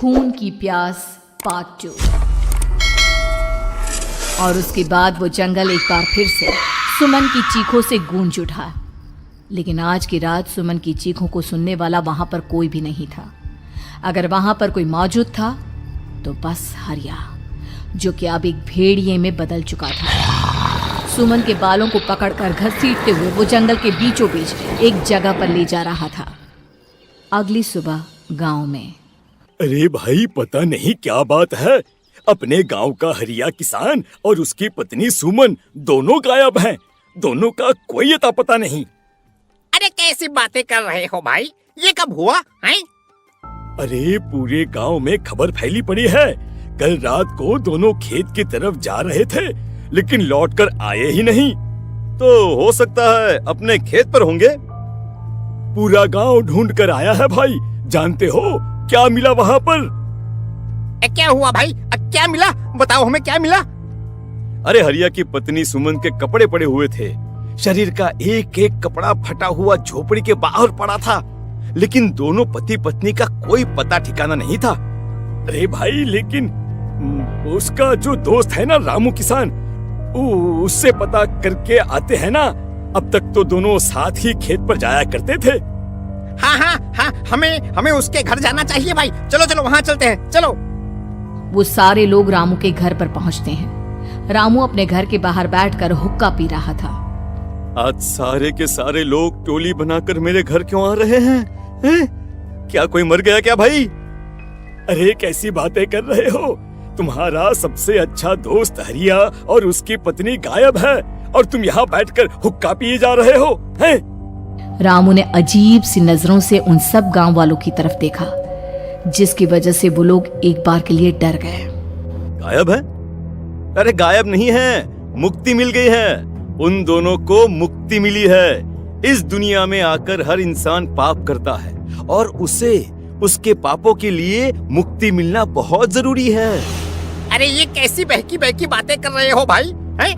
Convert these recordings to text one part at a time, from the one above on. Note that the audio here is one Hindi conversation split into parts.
खून की प्यास पार्ट 2। और उसके बाद वो जंगल एक बार फिर से सुमन की चीखों से गूंज उठा। लेकिन आज की रात सुमन की चीखों को सुनने वाला वहां पर कोई भी नहीं था। अगर वहां पर कोई मौजूद था तो बस हरिया, जो कि अब एक भेड़िए में बदल चुका था। सुमन के बालों को पकड़कर घसीटते हुए वो जंगल के बीचों बीच एक जगह पर ले जा रहा था। अगली सुबह गांव में। अरे भाई, पता नहीं क्या बात है, अपने गांव का हरिया किसान और उसकी पत्नी सुमन दोनों गायब हैं। दोनों का कोई अता पता नहीं। अरे कैसी बातें कर रहे हो भाई, ये कब हुआ है? अरे पूरे गांव में खबर फैली पड़ी है। कल रात को दोनों खेत की तरफ जा रहे थे, लेकिन लौटकर आए ही नहीं। तो हो सकता है अपने खेत पर होंगे। पूरा गांव ढूंढ कर आया है भाई। जानते हो क्या मिला वहां पर? क्या हुआ भाई? क्या मिला? बताओ हमें, क्या मिला? अरे हरिया की पत्नी सुमन के कपड़े पड़े हुए थे। शरीर का एक एक कपड़ा फटा हुआ झोपड़ी के बाहर पड़ा था, लेकिन दोनों पति पत्नी का कोई पता ठिकाना नहीं था। अरे भाई, लेकिन उसका जो दोस्त है ना रामू किसान, उससे पता करके आते हैं ना। अब तक तो दोनों साथ ही खेत पर जाया करते थे। हाँ, हमें उसके घर जाना चाहिए भाई। चलो चलो वहाँ चलते हैं, चलो। वो सारे लोग रामू के घर पर पहुंचते हैं। रामू अपने घर के बाहर बैठकर हुक्का पी रहा था। आज सारे के सारे लोग टोली बनाकर मेरे घर क्यों आ रहे हैं? क्या कोई मर गया क्या भाई? अरे कैसी बातें कर रहे हो? तुम्हारा सबसे अच्छा दोस्त हरिया और उसकी पत्नी गायब है और तुम यहाँ बैठकर हुक्का पिए जा रहे हो हैं? रामू ने अजीब सी नजरों से उन सब गांव वालों की तरफ देखा, जिसकी वजह से वो लोग एक बार के लिए डर गए। गायब है? अरे गायब नहीं है, मुक्ति मिल गई है। उन दोनों को मुक्ति मिली है। इस दुनिया में आकर हर इंसान पाप करता है और उसे उसके पापों के लिए मुक्ति मिलना बहुत जरूरी है। अरे ये कैसी बहकी बहकी बातें कर रहे हो भाई, हैं?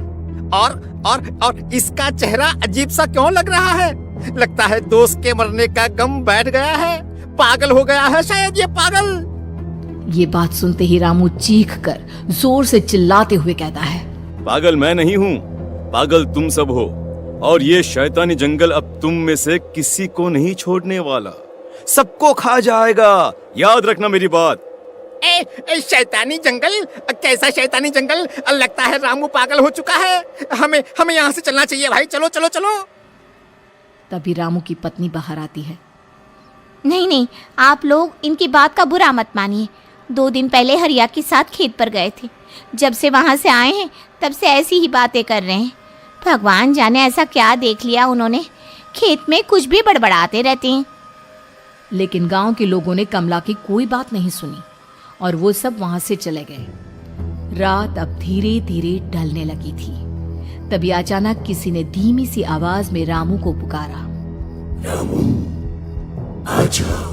और इसका चेहरा अजीब सा क्यों लग रहा है? लगता है दोस्त के मरने का गम बैठ गया है। पागल हो गया है शायद ये पागल। ये बात सुनते ही रामू चीख कर जोर से चिल्लाते हुए कहता है, पागल मैं नहीं हूँ, पागल तुम सब हो। और ये शैतानी जंगल अब तुम में से किसी को नहीं छोड़ने वाला, सबको खा जाएगा। याद रखना मेरी बात। शैतानी जंगल? कैसा शैतानी जंगल? लगता है रामू पागल हो चुका है। हमें यहाँ से चलना चाहिए भाई। चलो चलो चलो। तभी रामू की पत्नी बाहर आती है। नहीं, आप लोग इनकी बात का बुरा मत मानिए। 2 दिन पहले हरिया के साथ खेत पर गए थे। जब से वहाँ से आए हैं तब से ऐसी ही बातें कर रहे हैं। भगवान जाने ऐसा क्या देख लिया उन्होंने, खेत में कुछ भी बड़बड़ाते रहते हैं। लेकिन गांव के लोगों ने कमला की कोई बात नहीं सुनी और वो सब वहां से चले गए। रात अब धीरे धीरे ढलने लगी थी। तभी अचानक किसी ने धीमी सी आवाज में रामू को पुकारा। रामू, आ जाओ,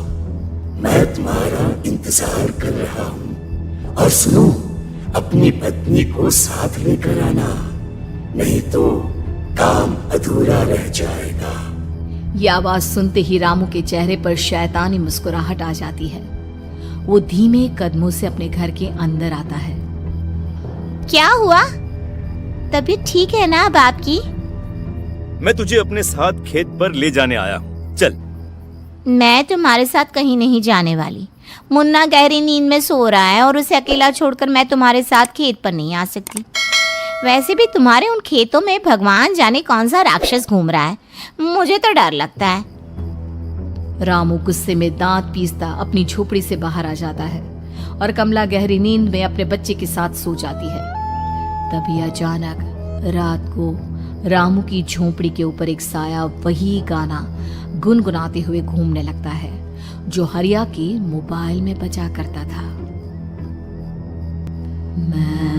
मैं तुम्हारा इंतजार कर रहा हूँ। और सुनो, अपनी पत्नी को साथ लेकर आना, नहीं तो काम अधूरा रह जाएगा। ये आवाज सुनते ही रामू के चेहरे पर शैतानी मुस्कुराहट आ जाती है। वो धीमे कदमों से अपने घर के अंदर आता है। क्या हुआ? तबीयत ठीक है ना अब आपकी? मैं तुझे अपने साथ खेत पर ले जाने आया हूँ, चल। मैं तुम्हारे साथ कहीं नहीं जाने वाली। मुन्ना गहरी नींद में सो रहा है और उसे अकेला छोड़कर मैं तुम्हारे साथ खेत पर नहीं आ सकती। वैसे भी तुम्हारे उन खेतों में भगवान जाने कौन सा राक्षस घूम रहा है, मुझे तो डर लगता है। रामू गुस्से में दांत पीसता अपनी झोपड़ी से बाहर आ जाता है और कमला गहरी नींद में अपने बच्चे के साथ सो जाती है। तभी अचानक रात को रामू की झोपड़ी के ऊपर एक साया वही गाना गुनगुनाते हुए घूमने लगता है जो हरिया के मोबाइल में बजा करता था। मैं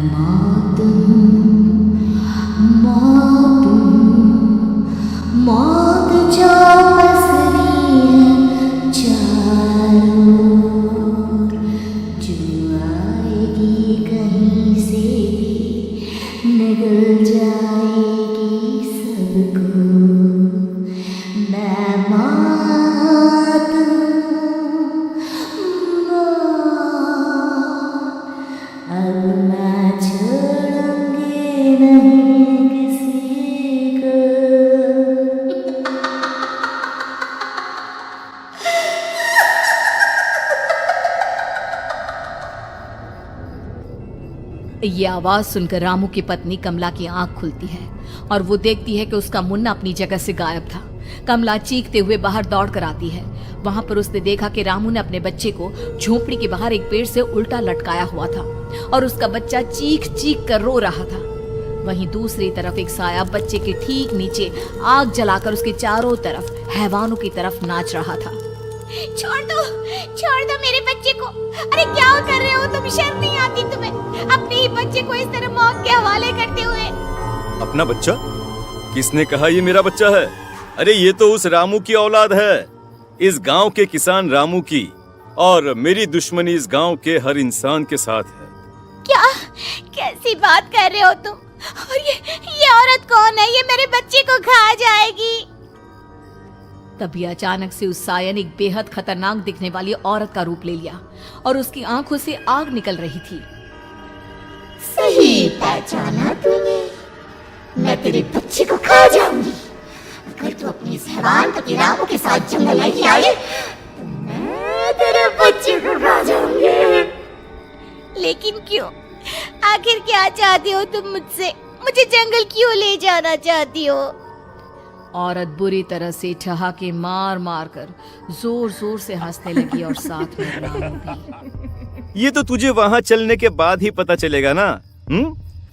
मौत जो पसरी है चारों ओर, जो आएगी कहीं से भी निगल जाएगी सबको। मैं मौत ये आवाज सुनकर रामू की पत्नी कमला की आंख खुलती है और वो देखती है कि उसका मुन्ना अपनी जगह से गायब था। कमला चीखते हुए बाहर दौड़ कर आती है। वहां पर उसने देखा कि रामू ने अपने बच्चे को झोपड़ी के बाहर एक पेड़ से उल्टा लटकाया हुआ था और उसका बच्चा चीख चीख कर रो रहा था। वहीं दूसरी तरफ एक साया बच्चे के ठीक नीचे आग जलाकर उसके चारों तरफ हैवानों की तरफ नाच रहा था। छोड़ दो मेरे बच्चे को। अरे क्या कर रहे हो तुम? शर्म नहीं आती तुम्हें? अपने ही बच्चे को इस तरह मौत के हवाले करते हुए। अपना बच्चा? किसने कहा ये मेरा बच्चा है? अरे ये तो उस रामू की औलाद है, इस गांव के किसान रामू की, और मेरी दुश्मनी इस गांव के हर इंसान के साथ है। क्या? कैसी बात कर रहे हो तुम? और ये औरत कौन है? ये मेरे बच्चे को खा जाएगी। तभी अचानक से उस साया ने एक बेहद खतरनाक दिखने वाली औरत का रूप ले लिया और उसकी आंखों से आग निकल रही थी। सही पहचाना तूने। मैं तेरे बच्चे को खा जाऊंगी। अगर तू अपनी इस हैवान पति रामू के साथ जंगल नहीं आई तो मैं तेरे बच्चे को खा जाऊंगी। लेकिन क्यों? आखिर क्या चाहती हो तुम मुझसे? मुझे जंगल क्यों ले जाना चाहती हो? औरत बुरी तरह से ठहाके मार मार कर जोर जोर से हंसने लगी और साथ में रामू भी। ये तो तुझे वहाँ चलने के बाद ही पता चलेगा ना।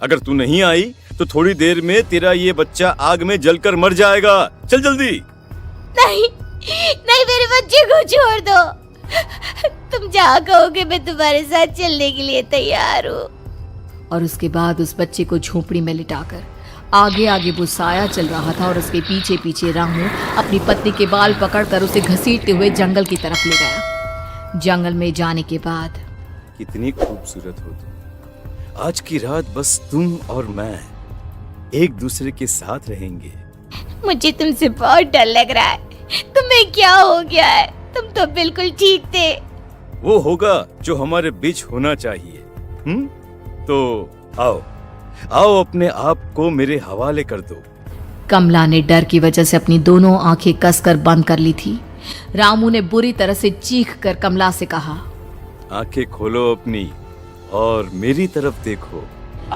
अगर तू नहीं आई तो थोड़ी देर में तेरा ये बच्चा आग में जलकर मर जाएगा। चल जल्दी। नहीं नहीं, मेरे बच्चे को छोड़ दो। तुम जहाँ कहोगे मैं तुम्हारे साथ चलने के लिए तैयार हूँ। और उसके बाद उस बच्चे को झोपड़ी में लिटाकर आगे आगे वो साया चल रहा था और उसके पीछे पीछे रामू अपनी पत्नी के बाल पकड़कर उसे घसीटते हुए जंगल की तरफ ले गया। जंगल में जाने के बाद कितनी खूबसूरत हो तुम। आज की रात बस तुम और मैं एक दूसरे के साथ रहेंगे। मुझे तुमसे बहुत डर लग रहा है। तुम्हें क्या हो गया है? तुम तो बिल्कुल ठीक थे। वो होगा जो हमारे बीच होना चाहिए। तो आओ आओ अपने आप को मेरे हवाले कर दो। कमला ने डर की वजह से अपनी दोनों आंखें कसकर बंद कर ली थी। रामू ने बुरी तरह से चीख कर कमला से कहा, आंखें खोलो अपनी और मेरी तरफ देखो।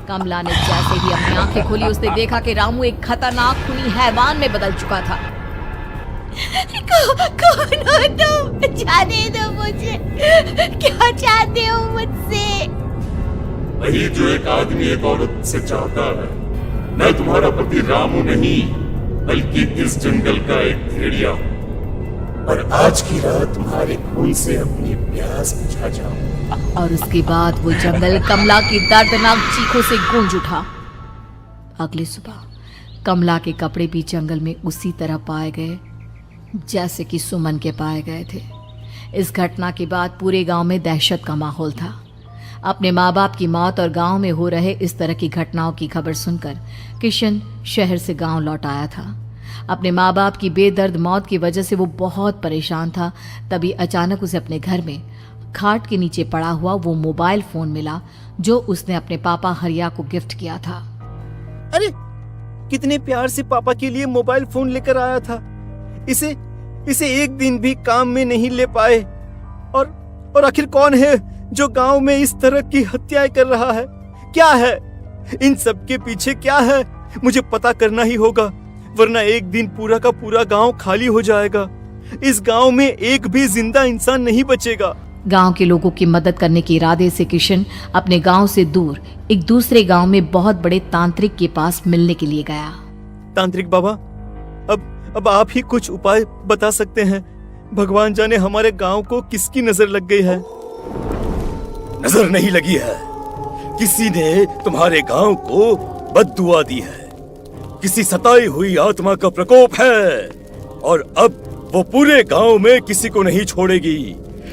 कमला ने जैसे ही अपनी आंखें खोली उसने देखा कि रामू एक खतरनाक खूनी हैवान में बदल चुका था। कौन हो तुम? जाने दो मुझे। क्या चाहते हो मुझसे? वही जो एक आदमी एक औरत से चाहता है। मैं तुम्हारा पति रामू नहीं बल्कि इस जंगल का एक भेड़िया हूँ और आज की रात तुम्हारे खून से अपनी प्यास बुझा जाऊं। और उसके बाद वो जंगल कमला की दर्दनाक चीखों से गूंज उठा। अगली सुबह कमला के कपड़े भी जंगल में उसी तरह पाए गए जैसे कि सुमन के पाए गए थे। इस घटना के बाद पूरे गांव में दहशत का माहौल था। अपने माँ बाप की मौत और गांव में हो रहे इस तरह की घटनाओं की खबर सुनकर किशन शहर से गांव लौट आया था। अपने माँ बाप की बेदर्द मौत की वजह से वो बहुत परेशान था। तभी अचानक उसे अपने घर में खाट के नीचे पड़ा हुआ वो मोबाइल फोन मिला जो उसने अपने पापा हरिया को गिफ्ट किया था। अरे कितने प्यार से पापा के लिए मोबाइल फोन लेकर आया था। इसे एक दिन भी काम में नहीं ले पाए। और आखिर कौन है जो गांव में इस तरह की हत्याएं कर रहा है? क्या है इन सब के पीछे? क्या है? मुझे पता करना ही होगा, वरना एक दिन पूरा का पूरा गांव खाली हो जाएगा। इस गांव में एक भी जिंदा इंसान नहीं बचेगा। गांव के लोगों की मदद करने के इरादे से किशन अपने गांव से दूर एक दूसरे गांव में बहुत बड़े तांत्रिक के पास मिलने के लिए गया। तांत्रिक बाबा, अब आप ही कुछ उपाय बता सकते हैं। भगवान जाने हमारे गांव को किसकी नजर लग गई है। नजर नहीं लगी है, किसी ने तुम्हारे गांव को बद्दुआ दी है। किसी सताई हुई आत्मा का प्रकोप है और अब वो पूरे गांव में किसी को नहीं छोड़ेगी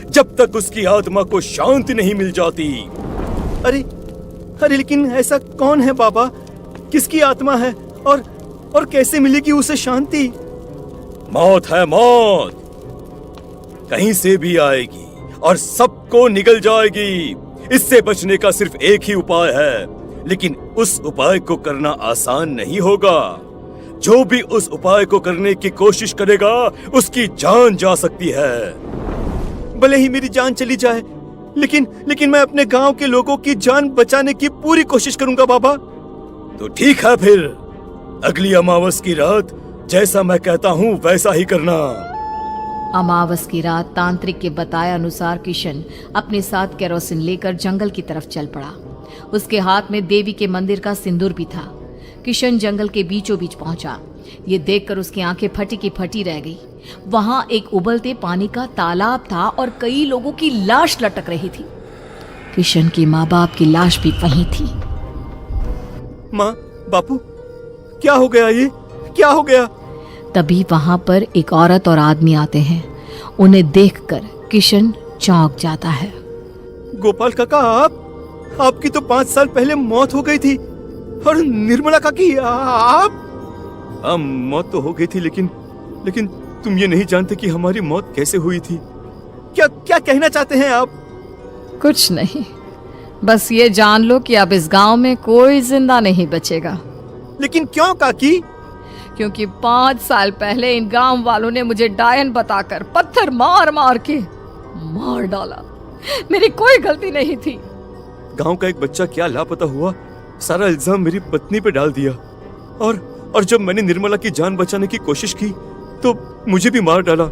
जब तक उसकी आत्मा को शांति नहीं मिल जाती। अरे लेकिन ऐसा कौन है बाबा? किसकी आत्मा है और कैसे मिलेगी उसे शांति? मौत है, मौत कहीं से भी आएगी और सबको निगल जाएगी। इससे बचने का सिर्फ एक ही उपाय है, लेकिन उस उपाय को करना आसान नहीं होगा। जो भी उस उपाय को करने की कोशिश करेगा उसकी जान जा सकती है। भले ही मेरी जान चली जाए, लेकिन मैं अपने गांव के लोगों की जान बचाने की पूरी कोशिश करूंगा बाबा। तो ठीक है फिर, अगली अमावस की रात जैसा मैं कहता हूँ वैसा ही करना। अमावस की रात तांत्रिक के बताए अनुसार किशन अपने साथ केरोसिन लेकर जंगल की तरफ चल पड़ा। उसके हाथ में देवी के मंदिर का सिंदूर भी था। किशन जंगल के बीचों बीच पहुंचा। ये देखकर उसकी आंखें फटी की फटी रह गई। वहां एक उबलते पानी का तालाब था और कई लोगों की लाश लटक रही थी। किशन की माँ बाप की लाश भी वहीं थी। माँ, बापू, क्या हो गया? ये क्या हो गया? तभी वहां पर एक औरत और आदमी आते हैं। उन्हें देखकर किशन चौंक जाता है। गोपाल काका, आपकी तो 5 साल पहले मौत हो गई थी। और निर्मला काकी, आप? मौत तो हो गई थी, लेकिन तुम ये नहीं जानते कि हमारी मौत कैसे हुई थी। क्या कहना चाहते हैं आप? कुछ नहीं, बस ये जान लो कि अब इस गांव में कोई जिंदा नहीं बचेगा। लेकिन क्यों काकी? क्योंकि 5 साल पहले इन गांव वालों ने मुझे डायन बताकर पत्थर मार मार के मार डाला। मेरी कोई गलती नहीं थी। गांव का एक बच्चा क्या लापता हुआ, सारा इल्जाम मेरी पत्नी पे डाल दिया। और जब मैंने निर्मला की जान बचाने की कोशिश की तो मुझे भी मार डाला।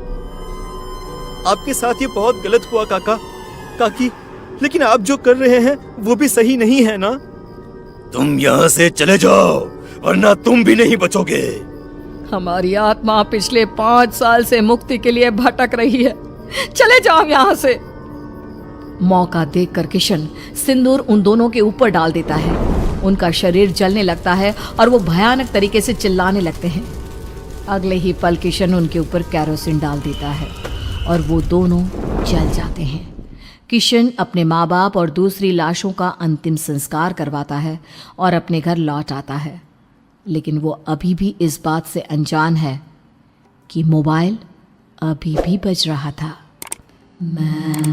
आपके साथ ये बहुत गलत हुआ काकी, लेकिन आप जो कर रहे हैं वो भी सही नहीं है ना? तुम यहाँ से चले जाओ वरना तुम भी नहीं बचोगे। हमारी आत्मा पिछले 5 साल से मुक्ति के लिए भटक रही है। चले जाओ यहाँ से। मौका देखकर किशन सिंदूर उन दोनों के ऊपर डाल देता है। उनका शरीर जलने लगता है और वो भयानक तरीके से चिल्लाने लगते हैं। अगले ही पल किशन उनके ऊपर केरोसिन डाल देता है और वो दोनों जल जाते हैं। किशन अपने माँ बाप और दूसरी लाशों का अंतिम संस्कार करवाता है और अपने घर लौट आता है। लेकिन वो अभी भी इस बात से अनजान है कि मोबाइल अभी भी बज रहा था। मैं